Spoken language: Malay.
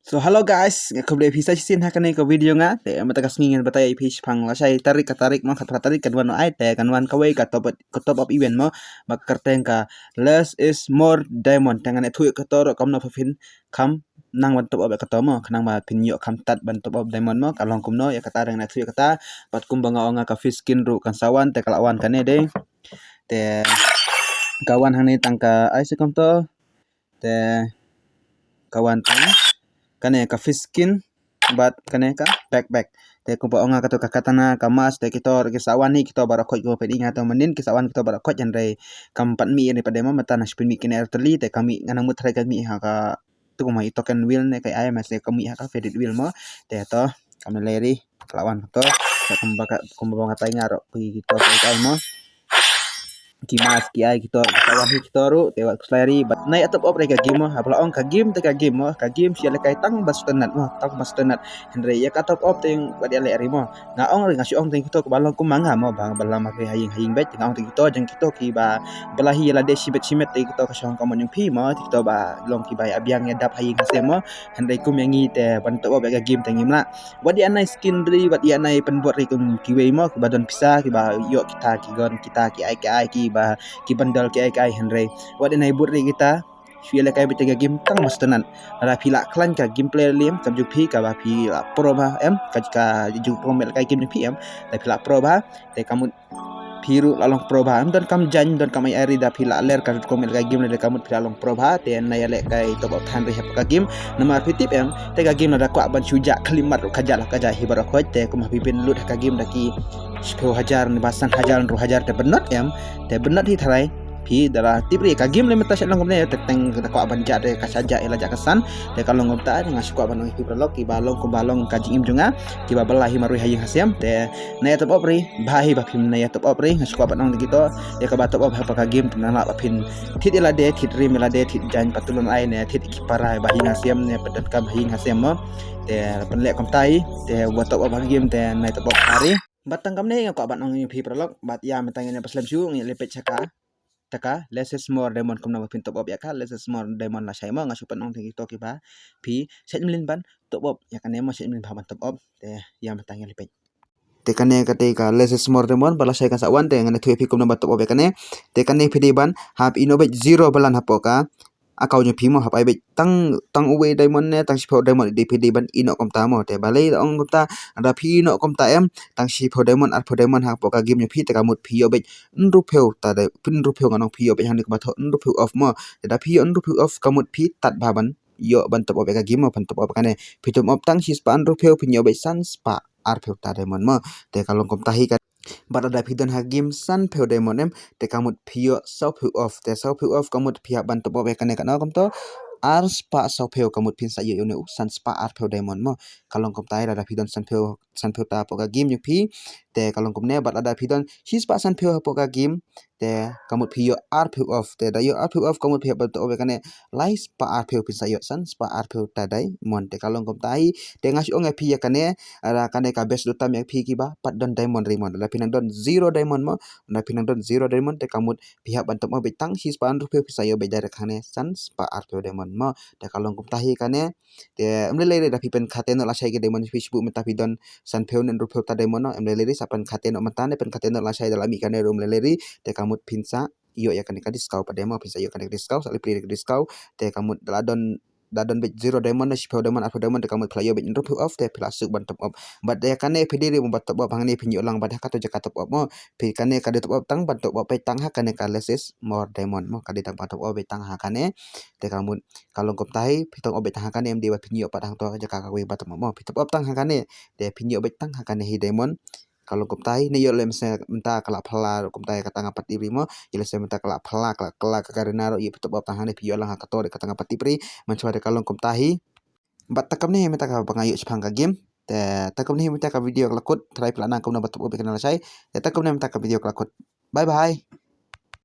So hello guys, kembali bisa sin hakane ke video nga te mata kasngin batay page pang lasay tarik mo kat tarik kadwan no ay te kanwan kaway ka top up event mo magkarteng ka less is more diamond tangan itu katoro kam no pafin kam nang ban top up ka mo kanang ma pinyo kam tat ban top up diamond mo kalong kumno ya katareng na tu kata pat kumbanga onga ka fish skin ru kan sawan te kalawan kane de te kawan hane tangka ay sekom to te kawan tang kane ka fish skin bat kane ka backpack te ko onga ka to ka katana ka mas te kitor ki sawan ni kita bara khoj go pedi ngato manin ki sawan kita bara khoj andre kampat mi ni pada mata nas pin mi kine terli te kami nganang mutra ka mi ha ka tu ko mai token wheel ne kai IMS te kami ha ka faded wheel mo te to kami leri lawan to kembaka kumbang katai ngaro pi kita kai mo kimas ki ai kita kawan kita ru tewak kusleri bat nai atop op rega game hapla ong ka game te ka game sia le kai tang bas tenat mo tang bas tenat hendre ya ka top op teng bad ale ri mo nga ong ri ngasi ong teng kita ke balong kumanga mo bang balam ma haying bet nga ong teng kita jeng kita ki ba belahi la de sibet simet te kita ka song kamon yung pi mo kita ba long ki ba abiang ya dap haying hase mo hendre kum yang ngi te ban top op ga game teng imla wadi anai skin ri wadi anai penbuat ri kum kiwe mo ki badon pisah ki ba yo kita ki gon kita ki ai ki ba ki bandal ki ai henry wadi nai burri kita fiela kai betega game tang mas tenan ala pila klan ka game player lim kam jupi ka ba pi la pro ba em ka ju promel kai game pi em ta pila pro ba te kamu piru lalong pro ba dan kam jan dan kam ai ari da pila ler ka komel kai game le kamu pila long pro ba te nai ale kai top up tan rehab ka game nama pitip em te ka game da kwa ban suja kalimat ka jala ka jahi bara khoj te kum habibin lut ka game da ki 10,000 ni basan hajar ru hajar te benot em te benot hi tharai pi dara tipri ka game le meta sat langom ne teng ko aban ja de ka saja ila ja kesan te kalong ngota de ngas ko aban ngi prolog ki balong ko balong ka jing junga ki ba belahi maru haying hasiam te ne top opri bahi ba phim ne top opri ngas ko aban ngi to ya ka ba top op ha ka game na la phin thit ila de thit rim ila de thit jan patulun ai ne thit ki parai ba hing hasiam ne padat kam haying hasiam mo te penlek kom tai te buat top op game te ne top op hari batang kam ne ko aban ngi phi prolog bat ya metangene paslam su ngi lepet chaka taka less is more diamond kum nama pin top up ya ka less is more diamond la sai ma ngasupan ong teng to ki ba pi set milin ban top up ya kan emo set milin ban top up te ya matang ya lipet te kane kate ka less is more diamond bala sai kan sawan te ngane thu pi kum nama top up ya kane te kane pidi ban hab innovate zero balan hapoka akau nyo phimo hapai be tang uwe diamond ne tang sipho diamond dpd ban ino kom ta mo te balai ong kom ta ada phi no kom ta em tang sipho diamond ar pho diamond ha poka game nyo phi te kamut phi yo be nru pheu ta de pin ru pheu nganong phi yo be han ka tho nru pheu off mo te da phi nru pheu off kamut phi tat ba ban yo ban top up ka game mo ban top up kane phi tom op tang sis pan ru pheu phi yo be san spa ar pheu ta diamond mo te kalong kom ta hi ka barada pidon hagim san pheu diamond em te kamut phio sau pheu off te sau pheu off kamut phia ban top up kane kana kom to ar spa sau pheu kamut phin sa yo ne san spa ar pheu diamond mo kalong kom tai rada pidon san pheu ta poka game yu phi te kalong kom ne barada pidon si spa san pheu poka game te kamut phio ar pheu off te da yo ar pheu off kamut phia ban top up kane lai spa ar pheu phin sa yo san spa ar pheu ta dai mon te kalong kom tai te ngas ong phi kane ara kane ka best dutam yak phi ki ba pat don diamond rimon la pinang don zero diamond mo na pinang don zero diamond te kamut pihak bantam mo betang si span rupiah sayo be direct kane san spa arto diamond mo te kalong kum tahi kane te emle da pipen khate no la sai ke diamond facebook meta pidon san pheu nen rupiah ta diamond no emle sapan khate no mata ne pen khate no la sai dalami kane rum le te kamut pinsa iyo ya kane ka discount pada mo pinsa iyo kane discount sali pri discount te kamut dadon bet zero diamond na sipho diamond arpo diamond te kamut playo bet rupiah off te plasuk ban top up but ya kane pidiri mo top up hangni pinyo lang bad hakato jaka top up mo pi kane ka top up tang ban top up tang ha kane ka leses more diamond mo ka ditang ban top up tang ha kane te kamun kalong kom tahi pitong obet tang ha kane em dewa pinyo padang to jaka ka we bat mo pi top up tang ha kane te pinyo bet tang ha kane hi diamond kalau kom tahi ne yo lem se menta kala phala kom tahi katanga pati pri mo ile se menta kala phala kala ka karinaro i top up tang ha ne piyo lang ha ka to de katanga pati pri manchwa de kalong kom tahi bat takam ne menta ka bangayu chpang ka game te takam ni mita ka video klakut try pelana kam na batu be kanal sai te takam ni mita ka video klakut bye bye